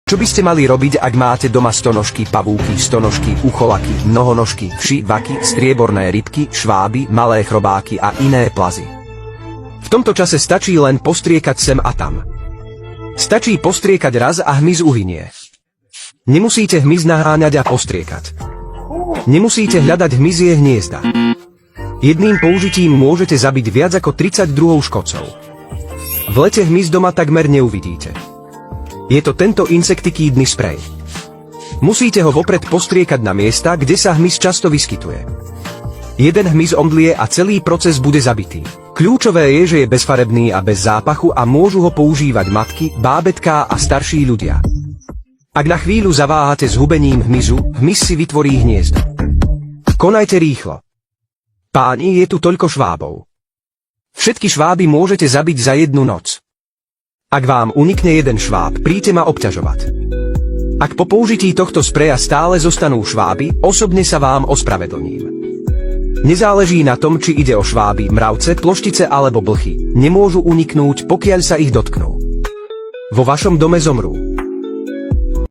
Čo by ste mali robiť, ak máte doma stonožky, pavúky, stonožky, ucholaky, mnohonožky, vši, vaky, strieborné rybky, šváby, malé chrobáky a iné plazy? V tomto čase stačí len postriekať sem a tam. Stačí postriekať raz a hmyz uhynie. Nemusíte hmyz naháňať a postriekať. Nemusíte hľadať hmyzie hniezda. Jedným použitím môžete zabiť viac ako 30 druhov škodcov. V lete hmyz doma takmer neuvidíte. Je to tento insektikídny sprej. Musíte ho vopred postriekať na miesta, kde sa hmyz často vyskytuje. Jeden hmyz omdlie a celý proces bude zabitý. Kľúčové je, že je bezfarebný a bez zápachu a môžu ho používať matky, bábätká a starší ľudia. Ak na chvíľu zaváhate s hubením hmyzu, hmyz si vytvorí hniezdo. Konajte rýchlo. Páni, je tu toľko švábov. Všetky šváby môžete zabiť za jednu noc. Ak vám unikne jeden šváb, príďte ma obťažovať. Ak po použití tohto spreja stále zostanú šváby, osobne sa vám ospravedlním. Nezáleží na tom, či ide o šváby, mravce, ploštice alebo blchy. Nemôžu uniknúť, pokiaľ sa ich dotknú. Vo vašom dome zomrú.